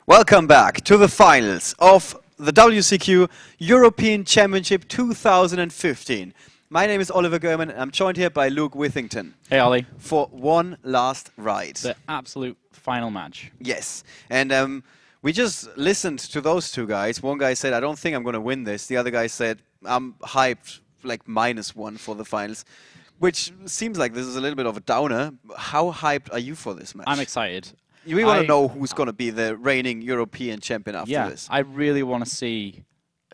Welcome back to the finals of the WCQ European Championship 2015. My name is Oliver German and I'm joined here by Luke Withington. Hey Ollie. For one last ride. The absolute final match. Yes, and we just listened to those two guys. One guy said, I don't think I'm going to win this. The other guy said, I'm hyped, like -1 for the finals. Which seems like this is a little bit of a downer. How hyped are you for this match? I'm excited. We want to know who's going to be the reigning European champion after this. I really want to see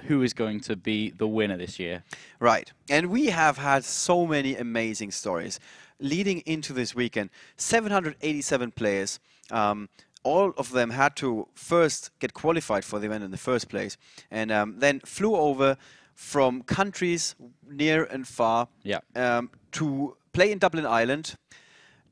who is going to be the winner this year. Right. And we have had so many amazing stories leading into this weekend. 787 players. All of them had to first get qualified for the event in the first place and then flew over from countries near and far to play in Dublin, Ireland,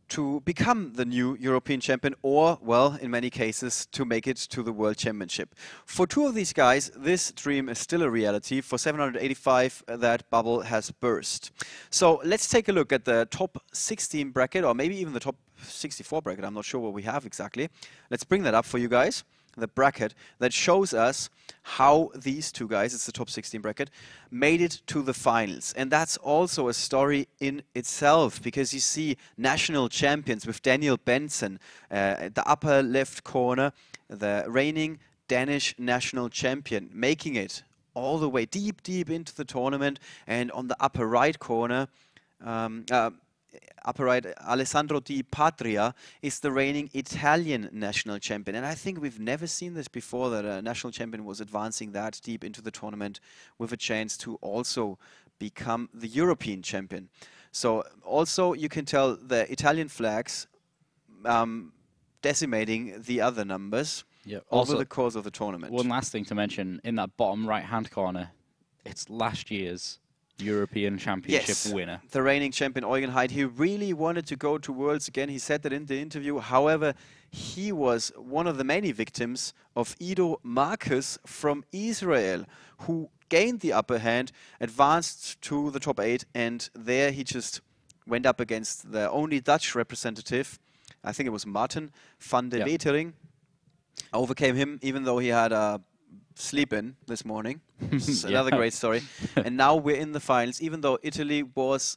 to become the new European champion or, well, in many cases, to make it to the World Championship. For two of these guys, this dream is still a reality. For 785, that bubble has burst. So let's take a look at the top 16 bracket, or maybe even the top 64 bracket. I'm not sure what we have exactly. Let's bring that up for you guys. The bracket that shows us how these two guys, it's the top 16 bracket, made it to the finals. And that's also a story in itself, because you see national champions with Daniel Benson at the upper left corner, the reigning Danish national champion, making it all the way deep into the tournament. And on the upper right corner, Alessandro Di Patria is the reigning Italian national champion. And I think we've never seen this before, that a national champion was advancing that deep into the tournament with a chance to also become the European champion. So also you can tell the Italian flags decimating the other numbers over the course of the tournament. One last thing to mention, in that bottom right-hand corner, it's last year's European Championship winner. The reigning champion Eugen Heid. He really wanted to go to Worlds again. He said that in the interview. However, he was one of the many victims of Ido Marcus from Israel, who gained the upper hand, advanced to the top 8, and there he just went up against the only Dutch representative. I think it was Martin van de Wetering. Overcame him, even though he had a sleep-in this morning. Another great story. And now we're in the finals. Even though Italy was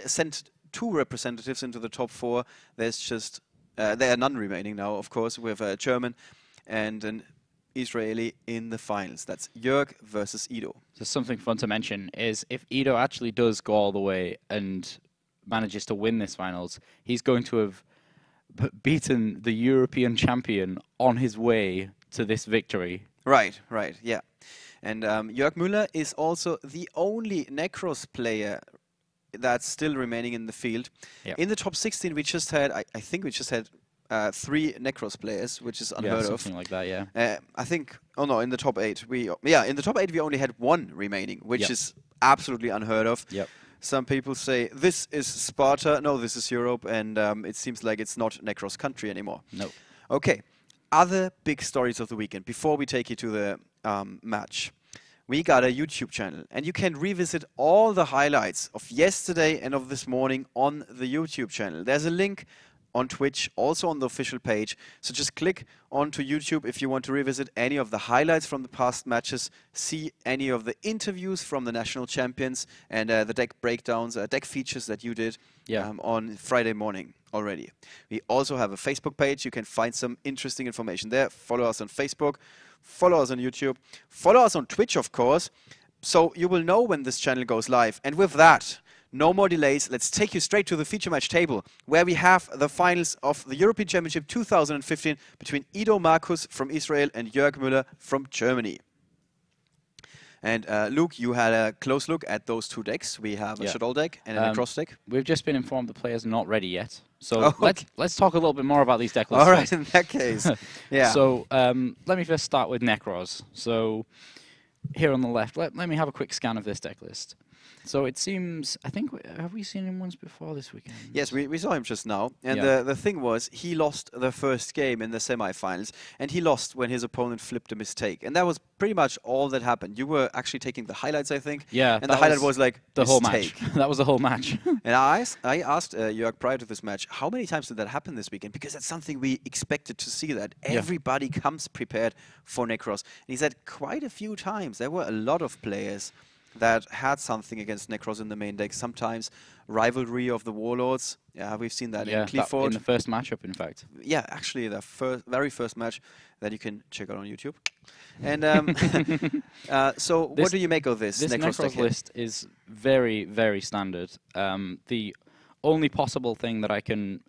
sent 2 representatives into the top 4, there's just there are none remaining now. Of course, we have a German and an Israeli in the finals. That's Jörg versus Ido. So something fun to mention is if Ido actually does go all the way and manages to win this finals, he's going to have beaten the European champion on his way to this victory. Right, yeah. And Jörg Müller is also the only Necros player that's still remaining in the field. In the top 16, we just had, I think we just had 3 Necros players, which is unheard of. Something like that, I think, oh no, in the top 8, in the top 8 we only had 1 remaining, which is absolutely unheard of. Some people say, this is Sparta, no, this is Europe, and it seems like it's not Necros country anymore. No. Okay. Other big stories of the weekend. Before we take you to the match, we got a YouTube channel, and you can revisit all the highlights of yesterday and of this morning on the YouTube channel. There's a link on Twitch, also on the official page. So just click onto YouTube if you want to revisit any of the highlights from the past matches, see any of the interviews from the national champions, and the deck breakdowns, deck features that you did on Friday morning already. We also have a Facebook page. You can find some interesting information there. Follow us on Facebook, follow us on YouTube, follow us on Twitch, of course, so you will know when this channel goes live. And with that, no more delays. Let's take you straight to the feature match table, where we have the finals of the European Championship 2015 between Ido Marcus from Israel and Jörg Müller from Germany. And Luke, you had a close look at those 2 decks. We have a shuttle deck and a cross deck. We've just been informed the players are not ready yet. So let's talk a little bit more about these deck lists. All right, in that case. So let me first start with Necros. So here on the left, let me have a quick scan of this deck list. So it seems, I think, have we seen him once before this weekend? Yes, we saw him just now. And the thing was, he lost the first game in the semi-finals, and he lost when his opponent flipped a mistake. And that was pretty much all that happened. You were actually taking the highlights, I think. Yeah. And the highlight was like, the whole mistake. match. That was the whole match. And I asked Jörg prior to this match, how many times did that happen this weekend? Because that's something we expected to see, that everybody comes prepared for Necros. And he said quite a few times. There were a lot of players that had something against Necros in the main deck. Sometimes rivalry of the Warlords. Yeah, we've seen that in Clifford. In the first matchup, in fact. Yeah, actually, the very first match that you can check out on YouTube. And so, what do you make of this? This Necros list is very, very standard. The only possible thing that I can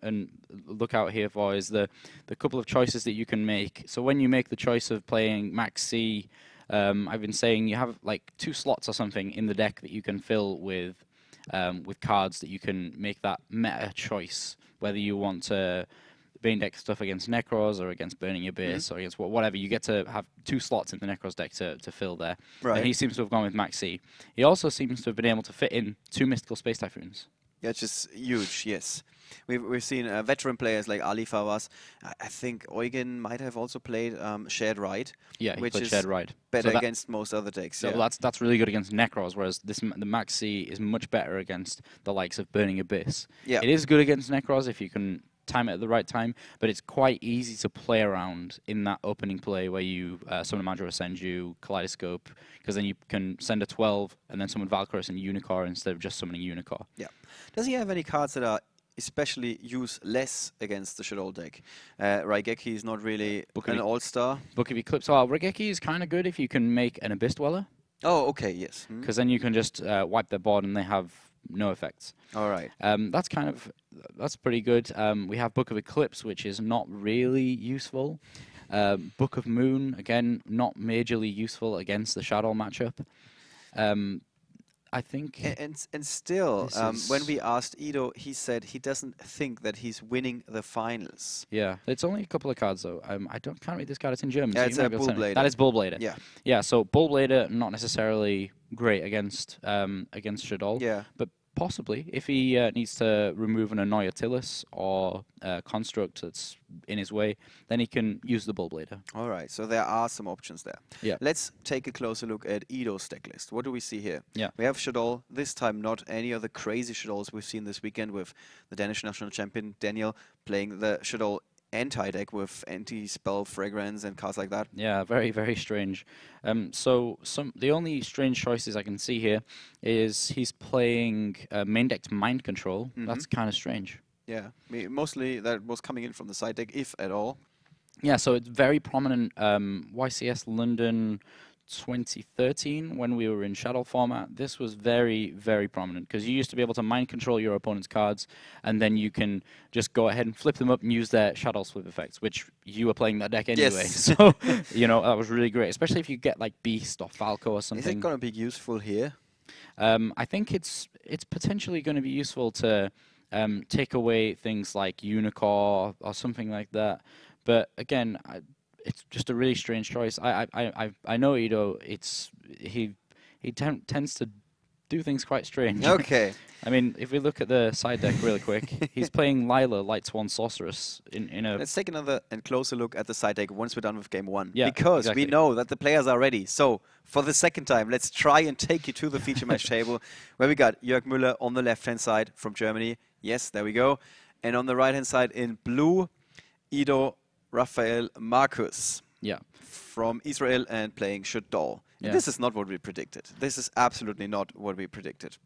look out here for is the couple of choices that you can make. So when you make the choice of playing Max C, I've been saying you have like 2 slots or something in the deck that you can fill with cards that you can make that meta choice, whether you want to main deck stuff against Necros or against Burning Abyss or against whatever. You get to have 2 slots in the Necros deck to fill there. Right. And he seems to have gone with Max C. He also seems to have been able to fit in 2 Mystical Space Typhoons. Yeah, it's just huge, yes. We've seen veteran players like Ali Fawaz. I think Eugen might have also played Shared Ride. Yeah, which is Shared Ride. better against most other decks. So that's really good against Necros, whereas the Max C is much better against the likes of Burning Abyss. Yeah. It is good against Necros if you can time it at the right time, but it's quite easy to play around in that opening play where you summon Madra Senju, Kaleidoscope, because then you can send a 12 and then summon Valkyros and Unicorn instead of just summoning Unicorn. Yeah. Does he have any cards that are especially used less against the Shadow deck? Raigeki is not really an all-star. Book of Eclipse. Well, Raigeki is kind of good if you can make an Abyss Dweller. Oh, okay, yes. Because then you can just wipe their board and they have no effects. All right. That's pretty good. We have Book of Eclipse, which is not really useful. Book of Moon, again, not majorly useful against the Shadow matchup. I think... And still, when we asked Ido, he said he doesn't think that he's winning the finals. Yeah, it's only a couple of cards, though. I can't read this card. It's in German. Yeah, so it's a Bullblader. That is Bullblader. Yeah. Yeah, so Bullblader, not necessarily great against Shadol. Yeah. But possibly, if he needs to remove an Annoy Attilis or a construct that's in his way, then he can use the Bullblader. All right, so there are some options there. Yeah. Let's take a closer look at Ido's deck list. What do we see here? Yeah. We have Shadol, this time not any of the crazy Shadols we've seen this weekend with the Danish national champion Daniel playing the Shadol anti-deck with anti-spell fragrance and cards like that. Yeah, very, very strange. So the only strange choices I can see here is he's playing main deck Mind Control. That's kind of strange. Yeah, mostly that was coming in from the side deck, if at all. Yeah, so it's very prominent. YCS London 2013, when we were in Shadow format, this was very, very prominent because you used to be able to mind control your opponent's cards, and then you can just go ahead and flip them up and use their Shadow Flip effects, which you were playing that deck anyway. Yes. So, you know, that was really great, especially if you get like Beast or Falco or something. Is it going to be useful here? I think it's potentially going to be useful to take away things like Unicorn or something like that. But again, it's just a really strange choice. I know Ido. He tends to do things quite strange. Okay. I mean, if we look at the side deck really quick, he's playing Lila, Light Swan Sorceress in a... Let's take another and closer look at the side deck once we're done with game one. Yeah, because exactly. we know that the players are ready. So, for the second time, let's try and take you to the feature match table, where we got Jörg Müller on the left-hand side from Germany. Yes, there we go. And on the right-hand side in blue, Ido Raphael Marcus. Yeah. From Israel and playing Shadol. Yeah. This is not what we predicted. This is absolutely not what we predicted.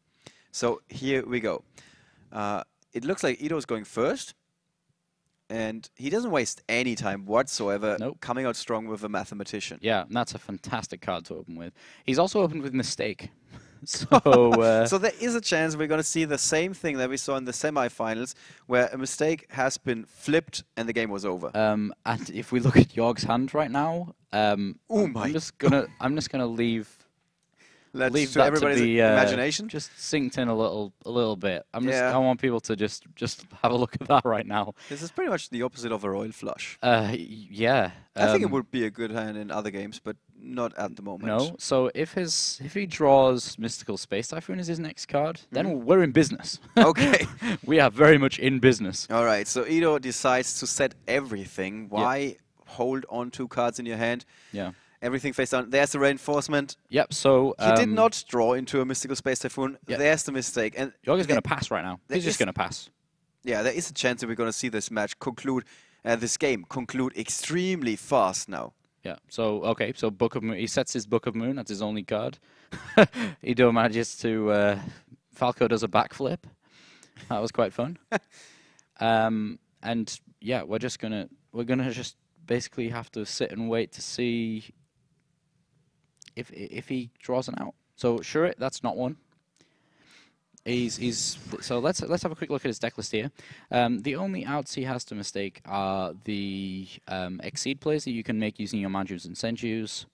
So here we go. It looks like Ido is going first. And he doesn't waste any time whatsoever. Nope. Coming out strong with a mathematician. Yeah, and that's a fantastic card to open with. He's also opened with Mistake. So, so there is a chance we're going to see the same thing that we saw in the semifinals, where a mistake has been flipped and the game was over. And if we look at Jörg's hand right now, I'm just gonna leave Let's leave to that everybody's to be imagination. just synced in a little bit. Yeah. I want people to just have a look at that right now. This is pretty much the opposite of a royal flush. Yeah. I think it would be a good hand in other games, but not at the moment. No. So if he draws Mystical Space Typhoon as his next card, then we're in business. Okay. We are very much in business. All right. So Ido decides to set everything. Why hold on 2 cards in your hand? Yeah. Everything face down. There's the reinforcement. Yep. So He did not draw into a Mystical Space Typhoon. Yep. There's the mistake. And YUGIOH's going to pass right now. He's just going to pass. Yeah, there is a chance that we're going to see this match conclude, this game conclude extremely fast now. Yeah. So okay. So Book of Moon. He sets his Book of Moon. That's his only card. Ido manages to. Falco does a backflip. That was quite fun. And yeah, we're gonna just basically have to sit and wait to see if he draws an out. So sure, that's not one. So let's have a quick look at his deck list here. The only outs he has to mistake are the exceed plays that you can make using your Manjus and Senjus,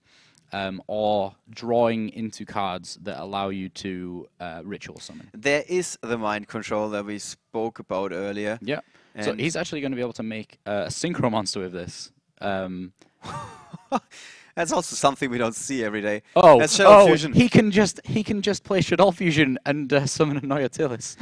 or drawing into cards that allow you to ritual summon. There is the mind control that we spoke about earlier. Yeah. So he's actually going to be able to make a synchro monster with this. That's also something we don't see every day. Oh, that's Shadow Fusion. He can just play Shadow Fusion and summon a Noyatilis.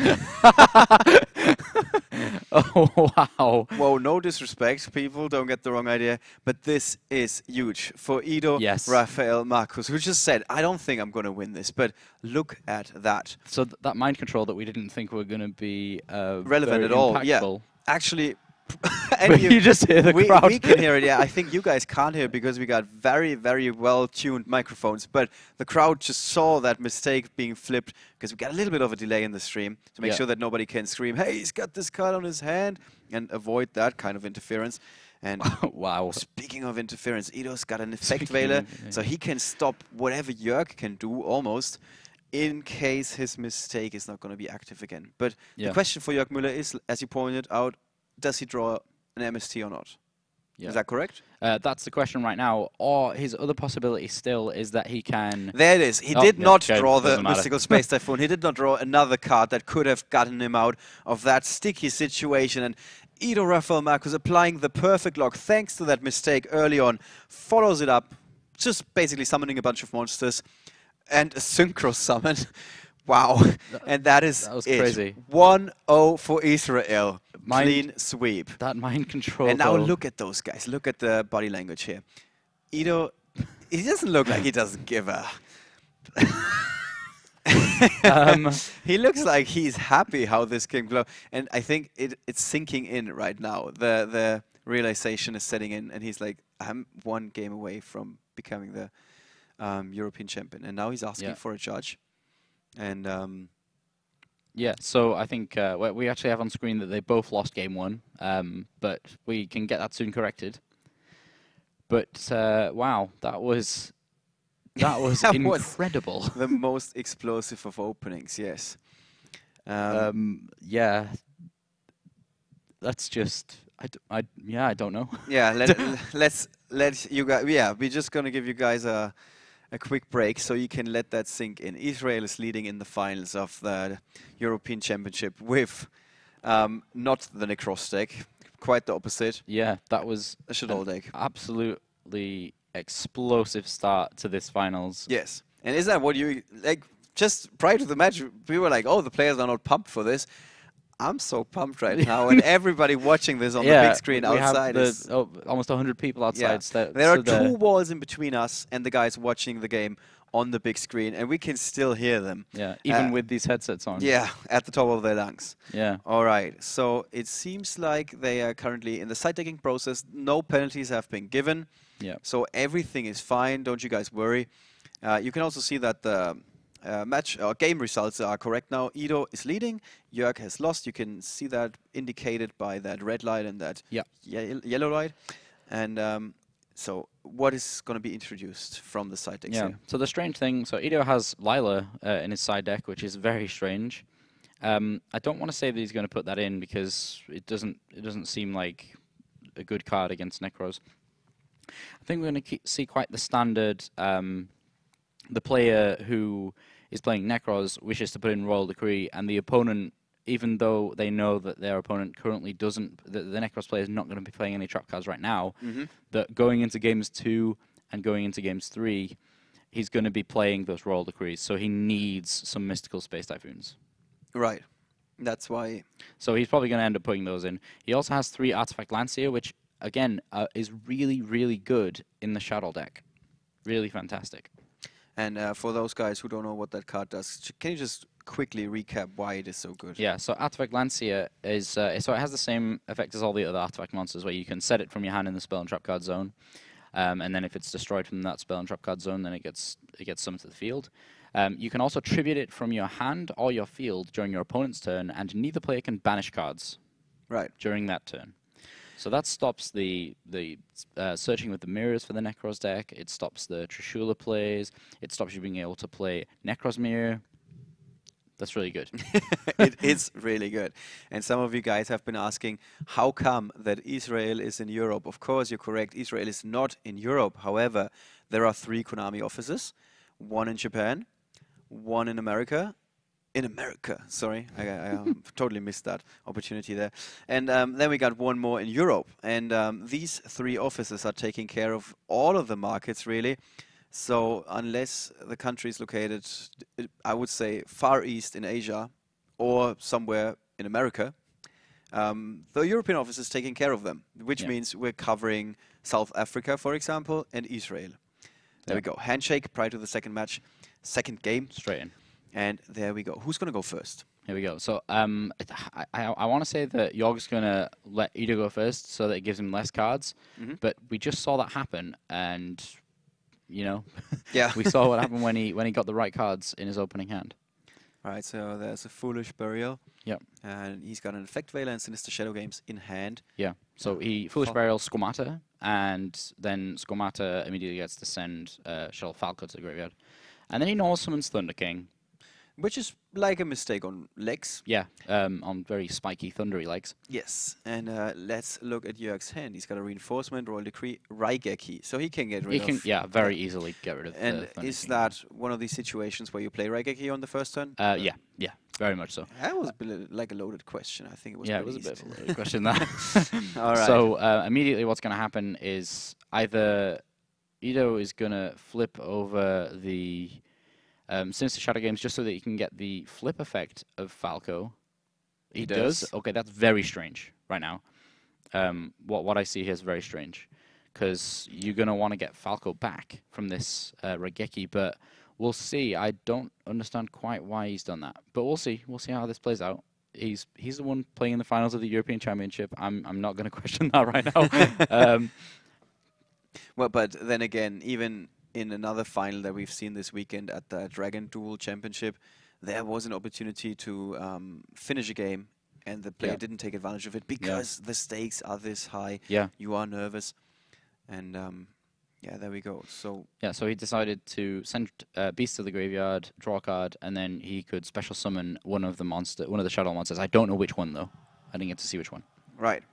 Oh wow! Whoa, no disrespect, people. Don't get the wrong idea. But this is huge for Ido, Raphael, Marcus, who just said, "I don't think I'm going to win this." But look at that. So that mind control that we didn't think were going to be relevant at all. Yeah, actually. And you just hear the crowd. We can hear it, yeah. I think you guys can't hear it because we got very, very well-tuned microphones. But the crowd just saw that mistake being flipped because we got a little bit of a delay in the stream to make sure that nobody can scream, "Hey, he's got this card on his hand," and avoid that kind of interference. And wow. Speaking of interference, Ido's got an effect veiler, so he can stop whatever Jörg can do almost, in case his mistake is not going to be active again. But the question for Jörg Müller is, as you pointed out, does he draw an MST or not? Yeah. Is that correct? That's the question right now. Or his other possibility still is that he can... There it is. He did not draw the Mystical Space Typhoon. He did not draw another card that could have gotten him out of that sticky situation. And Ido Raphael Marcus applying the perfect lock thanks to that mistake early on. Follows it up, just basically summoning a bunch of monsters. And a synchro summon. Wow. And that was crazy. 1-0 for Israel. Clean sweep. That mind control. And now look at those guys. Look at the body language here. Ido, he doesn't look like he doesn't give a... he looks like he's happy how this can go. And I think it's sinking in right now. The realization is setting in. And he's like, I'm 1 game away from becoming the European champion. And now he's asking for a judge. And... yeah, so I think we actually have on screen that they both lost game 1, but we can get that soon corrected. But wow, that was that incredible. Was the most explosive of openings, yes. Yeah, that's just I don't know. Yeah, let's let you guys. Yeah, we're just gonna give you guys a quick break so you can let that sink in. Israel is leading in the finals of the European Championship with not the Necros deck, quite the opposite. Yeah, that was a Shadol deck. Absolutely explosive start to this finals. Yes, and is that what you like? Just prior to the match, we were like, "Oh, the players are not pumped for this." I'm so pumped right now, and everybody watching this on the big screen outside. Have almost 100 people outside. Yeah. There are 2 walls in between us and the guys watching the game on the big screen, and we can still hear them. Yeah, even with these headsets on. Yeah, at the top of their lungs. Yeah. All right, so it seems like they are currently in the side decking process. No penalties have been given. Yeah. So everything is fine. Don't you guys worry. You can also see that the game results are correct now. Ido is leading. Jörg has lost. You can see that indicated by that red light and that yellow light. And so what is going to be introduced from the side decks here? So the strange thing, so Ido has Lila in his side deck, which is very strange. I don't want to say that he's going to put that in because it doesn't seem like a good card against Necros. I think we're going to see quite the standard the player who is playing Necros wishes to put in Royal Decree, and the opponent, even though they know that their opponent currently doesn't, the Necros player is not going to be playing any trap cards right now, that going into games 2 and going into games 3, he's going to be playing those Royal Decrees, so he needs some Mystical Space Typhoons. Right. That's why. So he's probably going to end up putting those in. He also has 3 Artifact Lancia, which, again, is really, really good in the Shadow deck. Really fantastic. And for those guys who don't know what that card does, can you just quickly recap why it is so good? Yeah, so Artifact Lancia is... so it has the same effect as all the other Artifact monsters, where you can set it from your hand in the spell and trap card zone. And then if it's destroyed from that spell and trap card zone, then it gets summoned to the field. You can also tribute it from your hand or your field during your opponent's turn, and neither player can banish cards during that turn. So that stops the searching with the mirrors for the Necros deck. It stops the Trishula plays. It stops you being able to play Necros Mirror. That's really good. It is really good. And some of you guys have been asking, how come that Israel is in Europe? Of course, you're correct. Israel is not in Europe. However, there are 3 Konami offices. 1 in Japan, 1 in America. In America, sorry. I totally missed that opportunity there. And then we got 1 more in Europe. And these 3 offices are taking care of all of the markets, really. So unless the country is located, I would say, far east in Asia or somewhere in America, the European office is taking care of them, which means we're covering South Africa, for example, and Israel. There we go. Handshake prior to the second match, second game. Straight in. And there we go. Who's going to go first? Here we go. So I want to say that Yorg's going to let Ido go first so that it gives him less cards. But we just saw that happen, and, you know, we saw what happened when he got the right cards in his opening hand. All right, so there's a Foolish Burial. Yep. And he's got an Effect Veiler and Sinister Shadow Games in hand. Yeah. So he Foolish Burial Squamata, and then Squamata immediately gets to send Shell Falco to the graveyard. And then he normal summons Thunder King. Which is like a mistake on legs. Yeah, on very spiky, thundery legs. Yes, and let's look at Jörg's hand. He's got a Reinforcement, Royal Decree, Raigeki, so he can get rid of... Yeah, very easily get rid of And is that one of these situations where you play Raigeki on the first turn? Yeah, very much so. That was a bit like a loaded question. I think it was it was a bit of a loaded question, that. All right. So immediately what's going to happen is either Ido is going to flip over the... Sinister Shadow Games just so that you can get the flip effect of Falco. He does? Okay, that's very strange right now. What I see here is very strange. Because you're going to want to get Falco back from this Raigeki, but we'll see. I don't understand quite why he's done that. But we'll see. We'll see how this plays out. He's the one playing in the finals of the European Championship. I'm not going to question that right now. Well, but then again, even... in another final that we've seen this weekend at the Dragon Duel Championship, there was an opportunity to finish a game, and the player didn't take advantage of it because the stakes are this high. Yeah. You are nervous. And yeah, there we go. So so he decided to send Beast to the graveyard, draw a card, and then he could special summon one of the Shadow monsters. I don't know which one, though. I didn't get to see which one. Right.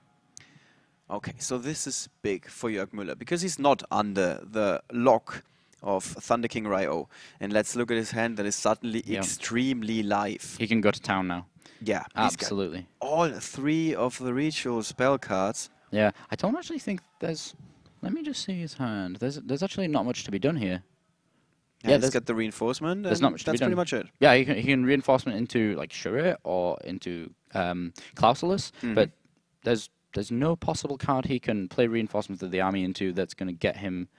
Okay, so this is big for Jörg Müller because he's not under the lock of Thunder King Ryo. And let's look at his hand that is suddenly extremely live. He can go to town now. Yeah, absolutely. He's got all 3 of the ritual spell cards. Yeah, I don't actually think there's... Let me just see his hand. There's actually not much to be done here. Yeah, he's got the Reinforcement. There's not much to be done. That's pretty much it. Yeah, he can Reinforcement into like Shure or into Clausulus, but there's no possible card he can play Reinforcement of the army into that's going to get him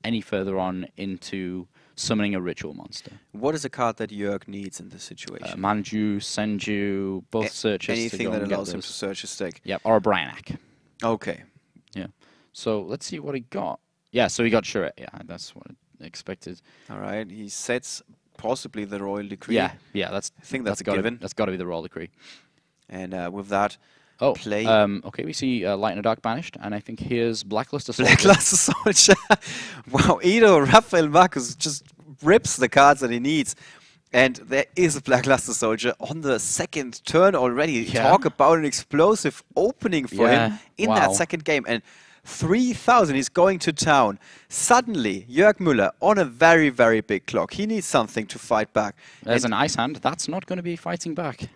any further on into summoning a ritual monster. What is a card that Jörg needs in this situation? Manju, Senju, both searches. Anything that allows him to search his deck. Yeah, or a Bryanak. Okay. Yeah. So let's see what he got. Yeah, so he got Shure. Yeah, that's what I expected. All right. He sets possibly the Royal Decree. Yeah, I think that's a given. That's got to be the Royal Decree. And with that... play. Okay, we see Light and the Dark banished, and I think here's Blackluster Soldier. Blackluster Soldier. Wow, Ido Raphael Marcus just rips the cards that he needs. And there is a Blackluster Soldier on the second turn already. Yeah. Talk about an explosive opening for him in that second game. And 3,000. He's going to town. Suddenly, Jörg Müller on a very, very big clock. He needs something to fight back. There's an ice hand. That's not going to be fighting back.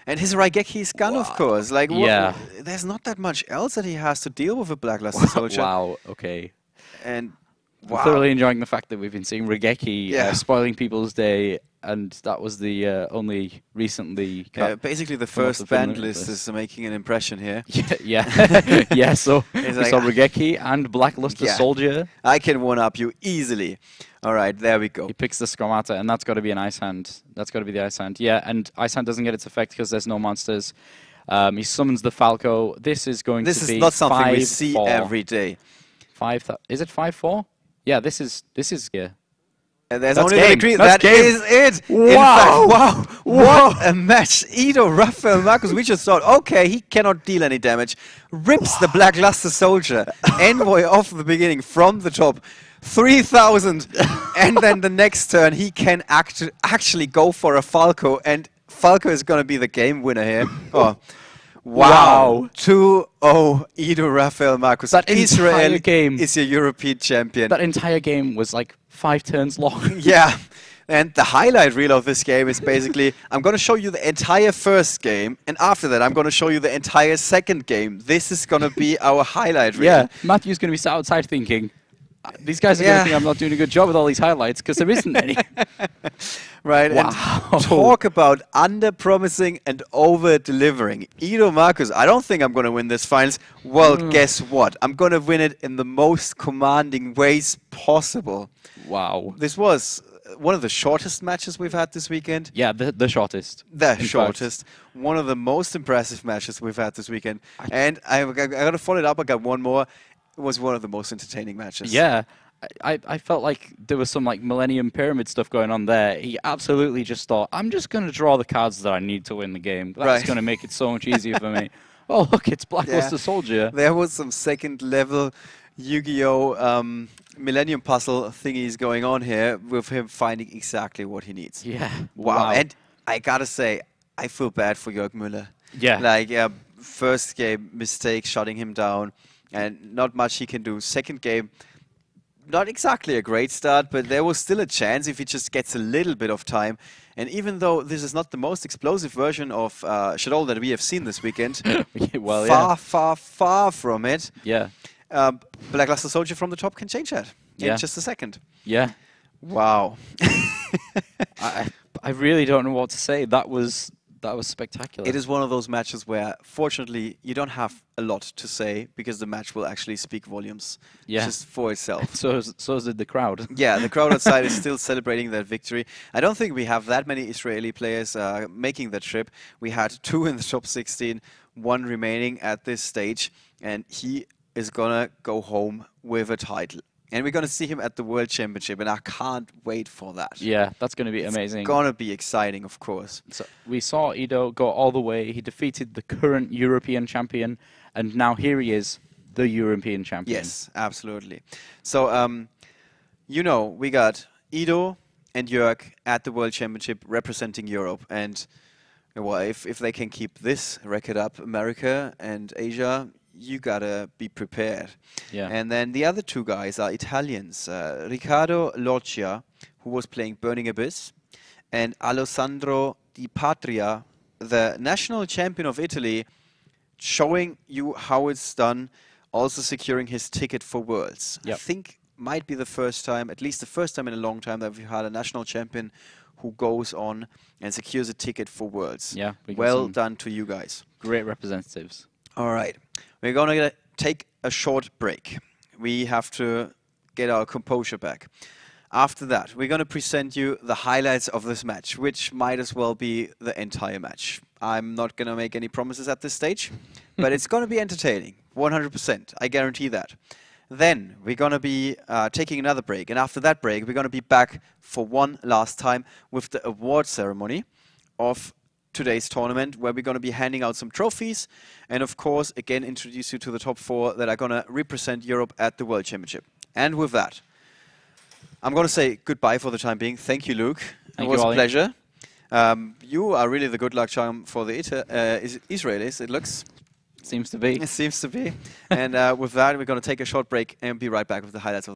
And his Raigeki's gun, of course. Like, yeah. There's not that much else that he has to deal with a Blackluster Soldier. Wow, okay. And I'm thoroughly enjoying the fact that we've been seeing Raigeki spoiling people's day, and that was the only recently basically the first band list is making an impression here. Yeah. So we like, saw Raigeki and Blackluster Soldier. I can one-up you easily. All right, there we go. He picks the Skromata, and that's got to be an ice hand. That's got to be the ice hand. Yeah, and ice hand doesn't get its effect because there's no monsters. He summons the Falco. This is going to be 5-4. This is not something we see every day. Is it 5-4? Yeah, this is yeah. And there's That's only game. the green. That's That is it. Wow. In fact, wow. What a match. Ido, Raphael, Marcus, we just thought, okay, he cannot deal any damage. Rips the Blackluster Soldier. Envoy off the beginning from the top. 3,000. And then the next turn, he can actually go for a Falco. And Falco is going to be the game winner here. Oh. Wow. 2-0 Ido, Raphael, Marcus. That Israel game is your European champion. That entire game was like 5 turns long. Yeah. And the highlight reel of this game is basically, I'm going to show you the entire first game, and after that, I'm going to show you the entire second game. This is going to be our highlight reel. Yeah, Matthew's going to be sat outside thinking, these guys are going to think I'm not doing a good job with all these highlights, because there isn't any. Right, wow. And talk about under-promising and over-delivering. Ido, Marcus, I don't think I'm going to win this finals. Well, guess what? I'm going to win it in the most commanding ways possible. Wow. This was one of the shortest matches we've had this weekend. Yeah, the shortest. The shortest. One of the most impressive matches we've had this weekend. And I got to follow it up. I got one more. It was one of the most entertaining matches. Yeah. I felt like there was some like Millennium Pyramid stuff going on there. He absolutely just thought, I'm just going to draw the cards that I need to win the game. That's going to make it so much easier for me. Oh, look, it's Blackluster Soldier. There was some second-level Yu-Gi-Oh! Millennium Puzzle thingies going on here with him finding exactly what he needs. Yeah. Wow. And I got to say, I feel bad for Jörg Müller. Yeah. Like, first game, mistake, shutting him down, and not much he can do. Second game, not exactly a great start, but there was still a chance if he just gets a little bit of time. And even though this is not the most explosive version of Shadow that we have seen this weekend, well, far from it. Yeah. Blackluster Soldier from the top can change that in just a second. Yeah. Wow. I really don't know what to say. That was spectacular. It is one of those matches where, fortunately, you don't have a lot to say because the match will actually speak volumes just for itself. So did the crowd. Yeah, the crowd outside is still celebrating that victory. I don't think we have that many Israeli players making that trip. We had 2 in the top 16, 1 remaining at this stage, and he is going to go home with a title. And we're going to see him at the World Championship, and I can't wait for that. Yeah, that's going to be amazing. It's going to be exciting, of course. So we saw Ido go all the way. He defeated the current European champion, and now here he is, the European champion. Yes, absolutely. So, you know, we got Ido and Jörg at the World Championship representing Europe. And well, if they can keep this record up, America and Asia, you gotta be prepared. Yeah. And then the other 2 guys are Italians. Riccardo Loccia, who was playing Burning Abyss, and Alessandro Di Patria, the national champion of Italy, showing you how it's done, also securing his ticket for Worlds. Yep. I think might be the first time, at least the first time in a long time, that we've had a national champion who goes on and secures a ticket for Worlds. Yeah. Well done to you guys. Great representatives. All right. We're going to take a short break. We have to get our composure back. After that, we're going to present you the highlights of this match, which might as well be the entire match. I'm not going to make any promises at this stage, but it's going to be entertaining, 100%. I guarantee that. Then we're going to be taking another break, and after that break, we're going to be back for one last time with the award ceremony of today's tournament, where we're going to be handing out some trophies and, of course, again, introduce you to the top 4 that are going to represent Europe at the World Championship. And with that, I'm going to say goodbye for the time being. Thank you, Luke. It was a pleasure. You are really the good luck charm for the Israelis, it looks. Seems to be. It seems to be. And with that, we're going to take a short break and be right back with the highlights of